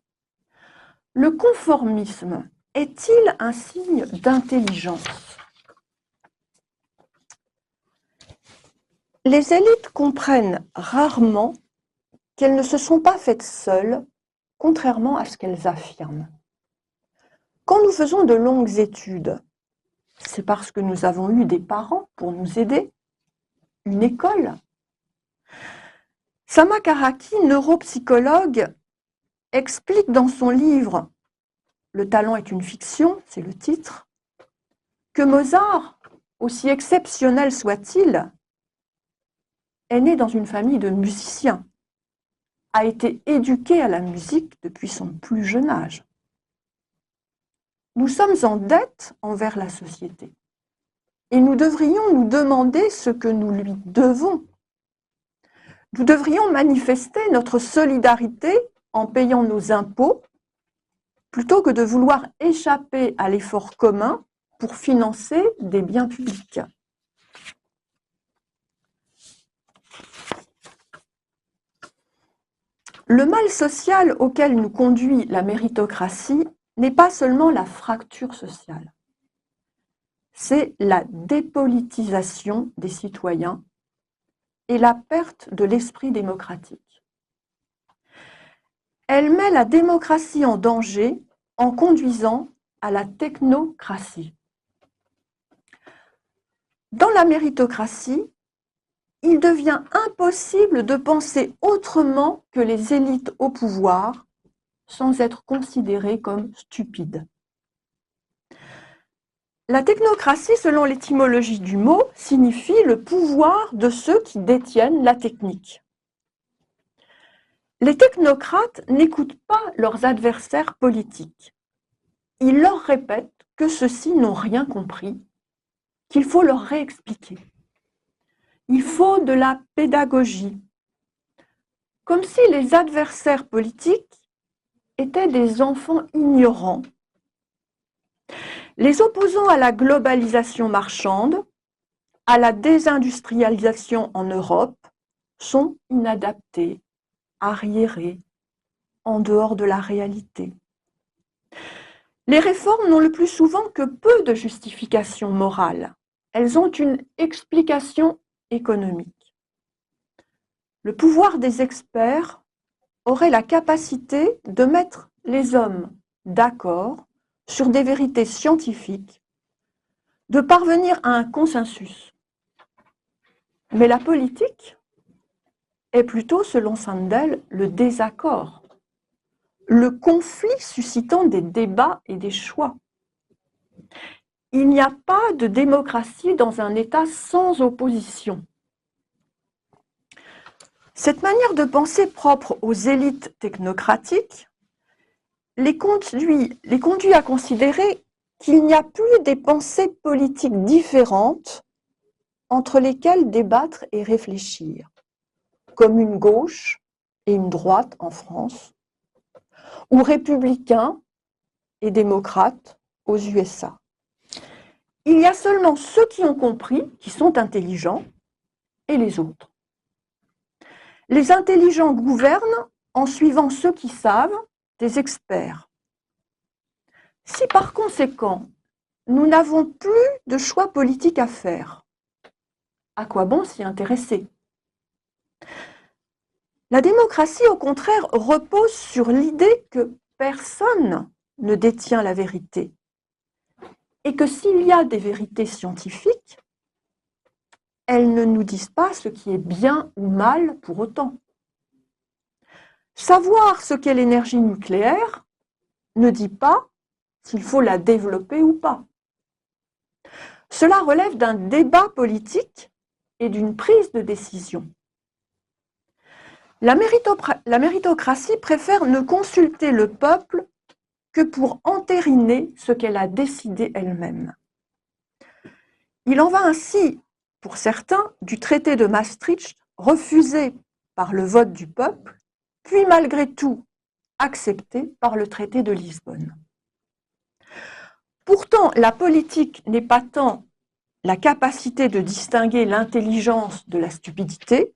Le conformisme est-il un signe d'intelligence? Les élites comprennent rarement qu'elles ne se sont pas faites seules, contrairement à ce qu'elles affirment. Quand nous faisons de longues études, c'est parce que nous avons eu des parents pour nous aider, une école. Sama Karaki, neuropsychologue, explique dans son livre « Le talent est une fiction », c'est le titre, que Mozart, aussi exceptionnel soit-il, est né dans une famille de musiciens, a été éduqué à la musique depuis son plus jeune âge. Nous sommes en dette envers la société et nous devrions nous demander ce que nous lui devons. Nous devrions manifester notre solidarité en payant nos impôts plutôt que de vouloir échapper à l'effort commun pour financer des biens publics. Le mal social auquel nous conduit la méritocratie n'est pas seulement la fracture sociale, c'est la dépolitisation des citoyens et la perte de l'esprit démocratique. Elle met la démocratie en danger en conduisant à la technocratie. Dans la méritocratie, il devient impossible de penser autrement que les élites au pouvoir sans être considérées comme stupides. La technocratie, selon l'étymologie du mot, signifie le pouvoir de ceux qui détiennent la technique. Les technocrates n'écoutent pas leurs adversaires politiques. Ils leur répètent que ceux-ci n'ont rien compris, qu'il faut leur réexpliquer. Il faut de la pédagogie, comme si les adversaires politiques étaient des enfants ignorants. Les opposants à la globalisation marchande, à la désindustrialisation en Europe, sont inadaptés, arriérés, en dehors de la réalité. Les réformes n'ont le plus souvent que peu de justification morale. Elles ont une explication économique. Le pouvoir des experts aurait la capacité de mettre les hommes d'accord sur des vérités scientifiques, de parvenir à un consensus. Mais la politique est plutôt, selon Sandel, le désaccord, le conflit suscitant des débats et des choix. Il n'y a pas de démocratie dans un État sans opposition. Cette manière de penser propre aux élites technocratiques les conduit à considérer qu'il n'y a plus des pensées politiques différentes entre lesquelles débattre et réfléchir, comme une gauche et une droite en France, ou républicains et démocrates aux USA. Il y a seulement ceux qui ont compris, qui sont intelligents, et les autres. Les intelligents gouvernent en suivant ceux qui savent, des experts. Si par conséquent, nous n'avons plus de choix politiques à faire, à quoi bon s'y intéresser? La démocratie, au contraire, repose sur l'idée que personne ne détient la vérité et que s'il y a des vérités scientifiques, elles ne nous disent pas ce qui est bien ou mal pour autant. Savoir ce qu'est l'énergie nucléaire ne dit pas s'il faut la développer ou pas. Cela relève d'un débat politique et d'une prise de décision. La méritocratie préfère ne consulter le peuple que pour entériner ce qu'elle a décidé elle-même. Il en va ainsi, pour certains, du traité de Maastricht, refusé par le vote du peuple, puis malgré tout accepté par le traité de Lisbonne. Pourtant, la politique n'est pas tant la capacité de distinguer l'intelligence de la stupidité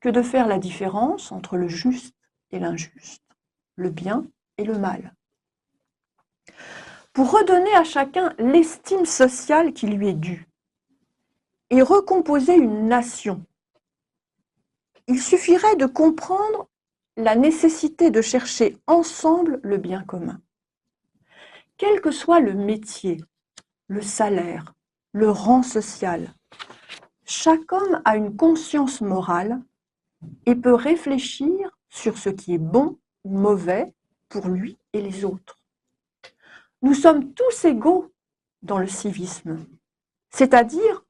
que de faire la différence entre le juste et l'injuste, le bien et le mal. Pour redonner à chacun l'estime sociale qui lui est due et recomposer une nation, il suffirait de comprendre la nécessité de chercher ensemble le bien commun. Quel que soit le métier, le salaire, le rang social, chaque homme a une conscience morale et peut réfléchir sur ce qui est bon ou mauvais pour lui et les autres. Nous sommes tous égaux dans le civisme, c'est-à-dire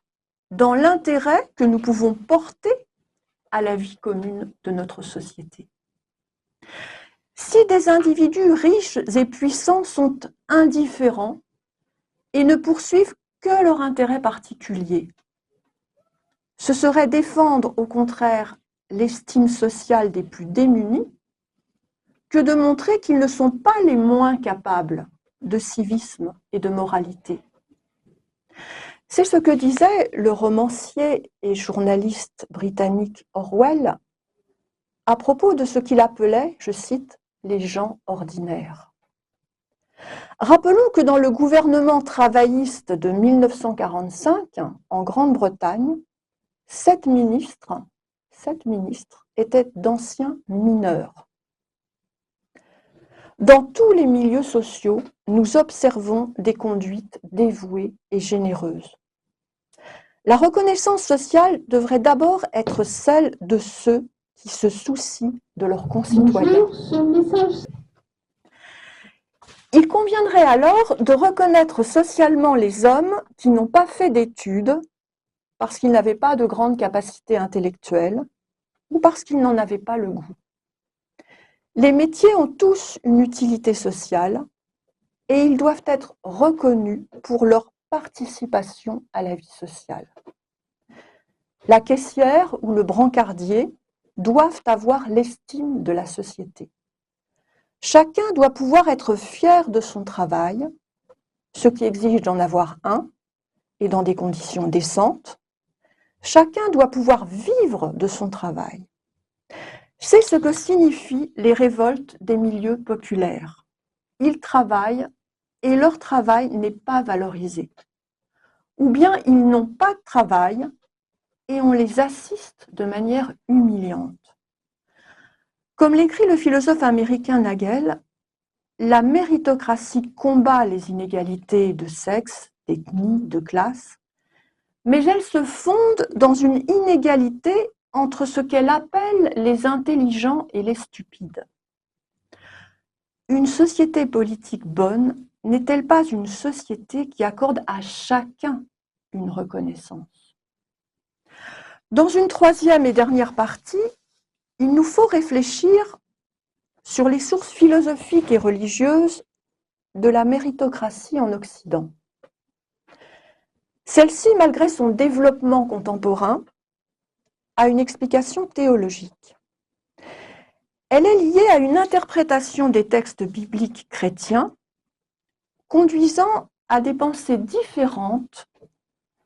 dans l'intérêt que nous pouvons porter à la vie commune de notre société. Si des individus riches et puissants sont indifférents et ne poursuivent que leur intérêt particulier, ce serait défendre au contraire l'estime sociale des plus démunis que de montrer qu'ils ne sont pas les moins capables de civisme et de moralité. C'est ce que disait le romancier et journaliste britannique Orwell à propos de ce qu'il appelait, je cite, les gens ordinaires. Rappelons que dans le gouvernement travailliste de 1945, en Grande-Bretagne, 7 ministres étaient d'anciens mineurs. Dans tous les milieux sociaux, nous observons des conduites dévouées et généreuses. La reconnaissance sociale devrait d'abord être celle de ceux qui se soucient de leurs concitoyens. Il conviendrait alors de reconnaître socialement les hommes qui n'ont pas fait d'études parce qu'ils n'avaient pas de grande capacité intellectuelle ou parce qu'ils n'en avaient pas le goût. Les métiers ont tous une utilité sociale et ils doivent être reconnus pour leur participation à la vie sociale. La caissière ou le brancardier doivent avoir l'estime de la société. Chacun doit pouvoir être fier de son travail, ce qui exige d'en avoir un et dans des conditions décentes. Chacun doit pouvoir vivre de son travail. C'est ce que signifient les révoltes des milieux populaires. Ils travaillent et leur travail n'est pas valorisé. Ou bien ils n'ont pas de travail et on les assiste de manière humiliante. Comme l'écrit le philosophe américain Nagel, la méritocratie combat les inégalités de sexe, d'ethnie, de classe, mais elle se fonde dans une inégalité entre ce qu'elle appelle les intelligents et les stupides. Une société politique bonne n'est-elle pas une société qui accorde à chacun une reconnaissance? Dans une troisième et dernière partie, il nous faut réfléchir sur les sources philosophiques et religieuses de la méritocratie en Occident. Celle-ci, malgré son développement contemporain, a une explication théologique. Elle est liée à une interprétation des textes bibliques chrétiens, conduisant à des pensées différentes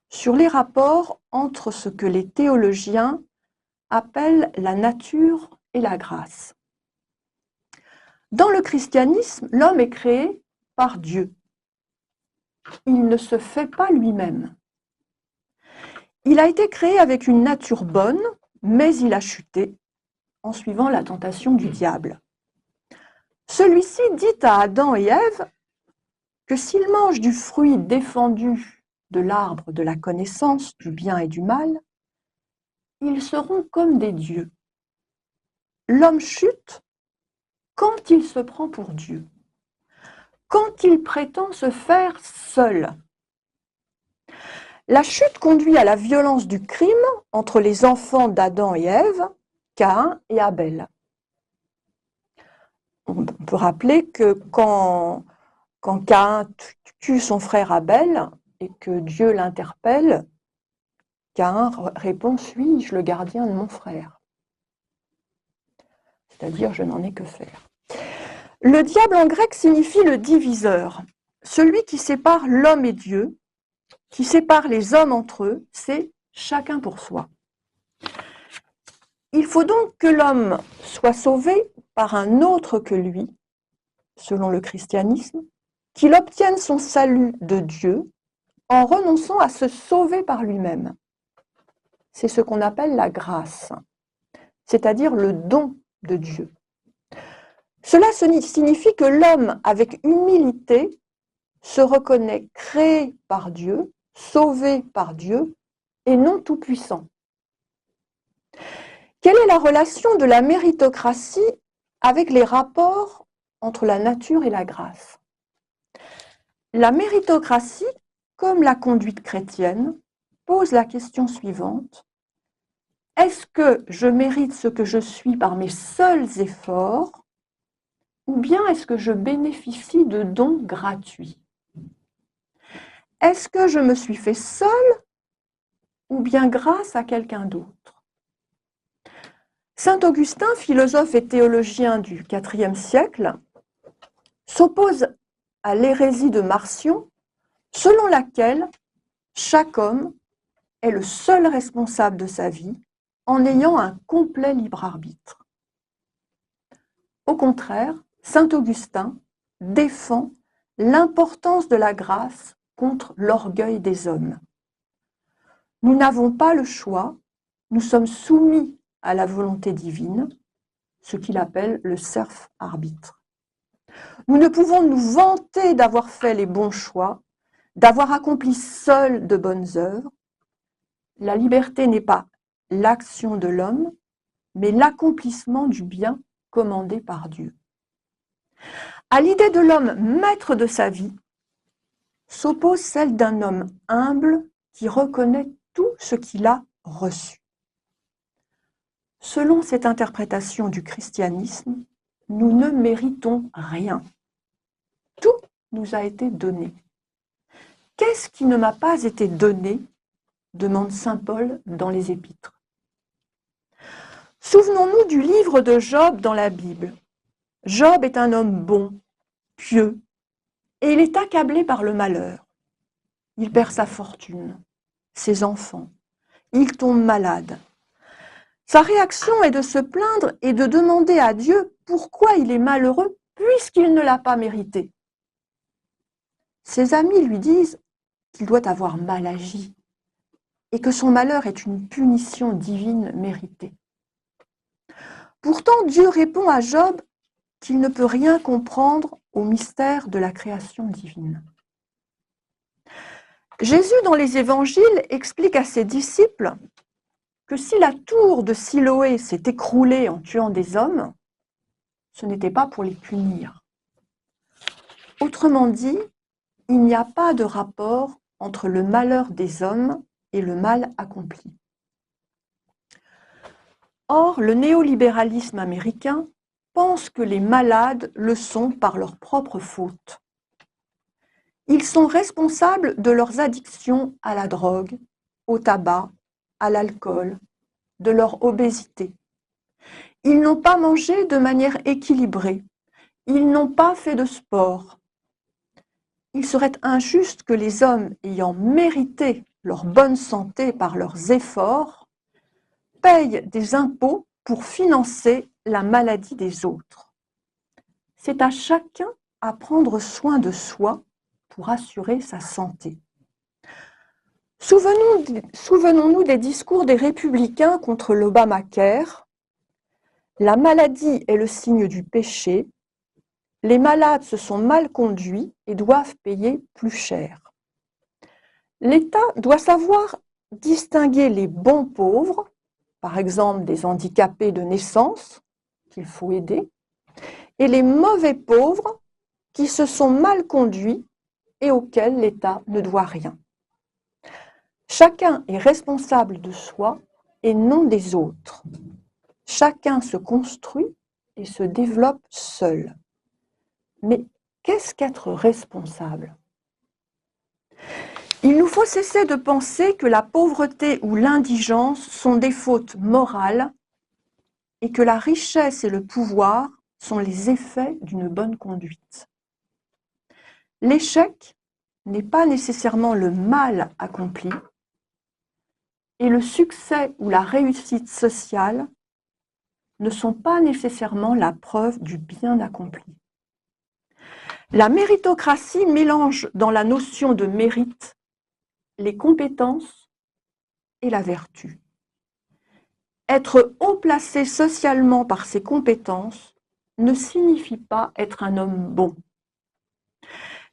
sur les rapports entre ce que les théologiens appellent la nature et la grâce. Dans le christianisme, l'homme est créé par Dieu. Il ne se fait pas lui-même. Il a été créé avec une nature bonne, mais il a chuté en suivant la tentation du diable. Celui-ci dit à Adam et Ève que s'ils mangent du fruit défendu de l'arbre de la connaissance du bien et du mal, ils seront comme des dieux. L'homme chute quand il se prend pour Dieu, quand il prétend se faire seul. La chute conduit à la violence du crime entre les enfants d'Adam et Ève, Caïn et Abel. On peut rappeler que quand Caïn tue son frère Abel et que Dieu l'interpelle, Caïn répond « Suis-je le gardien de mon frère ?» C'est-à-dire « Je n'en ai que faire ». Le diable en grec signifie le diviseur, celui qui sépare l'homme et Dieu, qui sépare les hommes entre eux, c'est chacun pour soi. Il faut donc que l'homme soit sauvé par un autre que lui, selon le christianisme, qu'il obtienne son salut de Dieu en renonçant à se sauver par lui-même. C'est ce qu'on appelle la grâce, c'est-à-dire le don de Dieu. Cela signifie que l'homme, avec humilité, se reconnaît créé par Dieu, sauvé par Dieu, et non tout-puissant. Quelle est la relation de la méritocratie avec les rapports entre la nature et la grâce? La méritocratie, comme la conduite chrétienne, pose la question suivante. Est-ce que je mérite ce que je suis par mes seuls efforts, ou bien est-ce que je bénéficie de dons gratuits? Est-ce que je me suis fait seul, ou bien grâce à quelqu'un d'autre? Saint Augustin, philosophe et théologien du IVe siècle, s'oppose à l'hérésie de Marcion, selon laquelle chaque homme est le seul responsable de sa vie en ayant un complet libre arbitre. Au contraire, saint Augustin défend l'importance de la grâce contre l'orgueil des hommes. Nous n'avons pas le choix, nous sommes soumis à la volonté divine, ce qu'il appelle le serf-arbitre. Nous ne pouvons nous vanter d'avoir fait les bons choix, d'avoir accompli seuls de bonnes œuvres. La liberté n'est pas l'action de l'homme, mais l'accomplissement du bien commandé par Dieu. À l'idée de l'homme maître de sa vie s'oppose celle d'un homme humble qui reconnaît tout ce qu'il a reçu. Selon cette interprétation du christianisme, nous ne méritons rien. Tout nous a été donné. Qu'est-ce qui ne m'a pas été donné ? Demande saint Paul dans les Épîtres. Souvenons-nous du livre de Job dans la Bible. Job est un homme bon, pieux, et il est accablé par le malheur. Il perd sa fortune, ses enfants, il tombe malade. Sa réaction est de se plaindre et de demander à Dieu pourquoi il est malheureux puisqu'il ne l'a pas mérité. Ses amis lui disent qu'il doit avoir mal agi et que son malheur est une punition divine méritée. Pourtant, Dieu répond à Job qu'il ne peut rien comprendre au mystère de la création divine. Jésus, dans les évangiles, explique à ses disciples que si la tour de Siloé s'est écroulée en tuant des hommes, ce n'était pas pour les punir. Autrement dit, il n'y a pas de rapport entre le malheur des hommes et le mal accompli. Or, le néolibéralisme américain pense que les malades le sont par leur propre faute. Ils sont responsables de leurs addictions à la drogue, au tabac, à l'alcool, de leur obésité. Ils n'ont pas mangé de manière équilibrée. Ils n'ont pas fait de sport. Il serait injuste que les hommes ayant mérité leur bonne santé par leurs efforts payent des impôts pour financer la maladie des autres. C'est à chacun à prendre soin de soi pour assurer sa santé. Souvenons-nous des discours des républicains contre l'Obamacare. La maladie est le signe du péché. Les malades se sont mal conduits et doivent payer plus cher. L'État doit savoir distinguer les bons pauvres, par exemple des handicapés de naissance, qu'il faut aider, et les mauvais pauvres qui se sont mal conduits et auxquels l'État ne doit rien. Chacun est responsable de soi et non des autres. Chacun se construit et se développe seul. Mais qu'est-ce qu'être responsable ? Il nous faut cesser de penser que la pauvreté ou l'indigence sont des fautes morales et que la richesse et le pouvoir sont les effets d'une bonne conduite. L'échec n'est pas nécessairement le mal accompli et le succès ou la réussite sociale ne sont pas nécessairement la preuve du bien accompli. La méritocratie mélange dans la notion de mérite les compétences et la vertu. Être haut placé socialement par ses compétences ne signifie pas être un homme bon.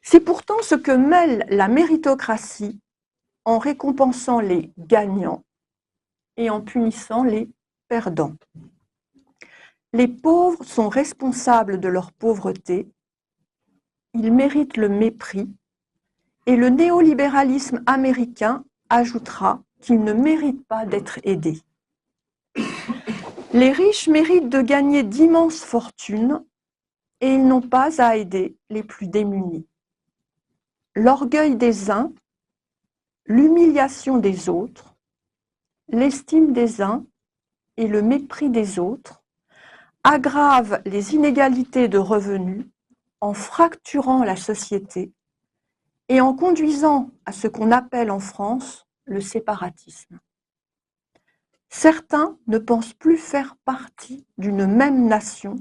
C'est pourtant ce que mêle la méritocratie en récompensant les gagnants et en punissant les perdants. Les pauvres sont responsables de leur pauvreté, ils méritent le mépris, et le néolibéralisme américain ajoutera qu'ils ne méritent pas d'être aidés. Les riches méritent de gagner d'immenses fortunes et ils n'ont pas à aider les plus démunis. L'orgueil des uns, l'humiliation des autres, l'estime des uns et le mépris des autres aggravent les inégalités de revenus en fracturant la société et en conduisant à ce qu'on appelle en France le séparatisme. Certains ne pensent plus faire partie d'une même nation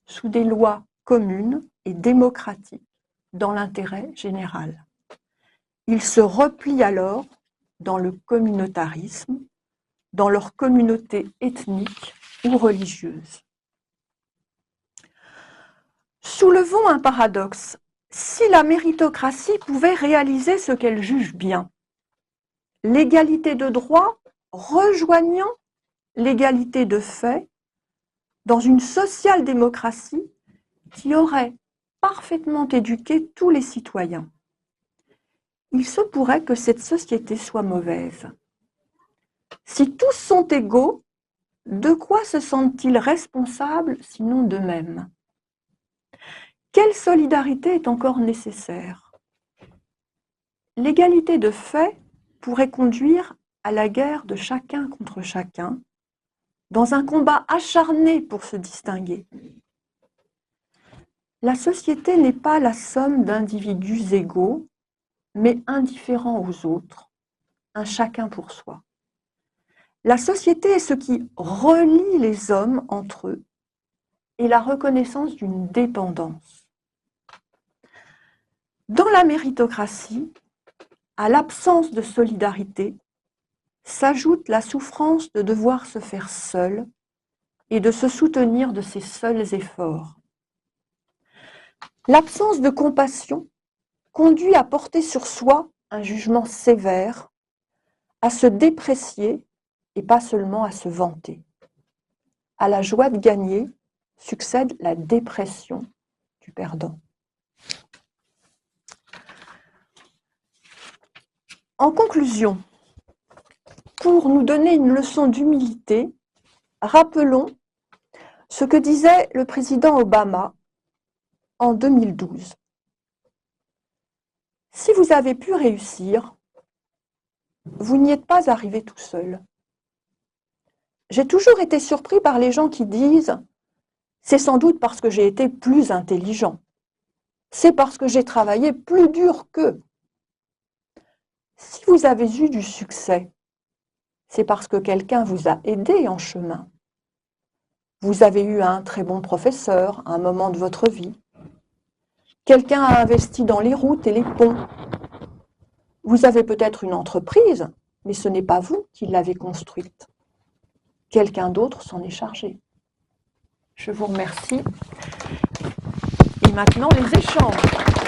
sous des lois communes et démocratiques dans l'intérêt général. Ils se replient alors dans le communautarisme, dans leur communauté ethnique ou religieuse. Soulevons un paradoxe. Si la méritocratie pouvait réaliser ce qu'elle juge bien, l'égalité de droit rejoignant l'égalité de fait dans une social-démocratie qui aurait parfaitement éduqué tous les citoyens, il se pourrait que cette société soit mauvaise. Si tous sont égaux, de quoi se sentent-ils responsables sinon d'eux-mêmes ? Quelle solidarité est encore nécessaire ? L'égalité de fait pourrait conduire à la guerre de chacun contre chacun, dans un combat acharné pour se distinguer. La société n'est pas la somme d'individus égaux, mais indifférents aux autres, un chacun pour soi. La société est ce qui relie les hommes entre eux et la reconnaissance d'une dépendance. Dans la méritocratie, à l'absence de solidarité, s'ajoute la souffrance de devoir se faire seul et de se soutenir de ses seuls efforts. L'absence de compassion conduit à porter sur soi un jugement sévère, à se déprécier et pas seulement à se vanter. À la joie de gagner succède la dépression du perdant. En conclusion, pour nous donner une leçon d'humilité, rappelons ce que disait le président Obama en 2012. Si vous avez pu réussir, vous n'y êtes pas arrivé tout seul. J'ai toujours été surpris par les gens qui disent « c'est sans doute parce que j'ai été plus intelligent, c'est parce que j'ai travaillé plus dur qu'eux ». Si vous avez eu du succès, c'est parce que quelqu'un vous a aidé en chemin. Vous avez eu un très bon professeur à un moment de votre vie. Quelqu'un a investi dans les routes et les ponts. Vous avez peut-être une entreprise, mais ce n'est pas vous qui l'avez construite. Quelqu'un d'autre s'en est chargé. Je vous remercie. Et maintenant, les échanges.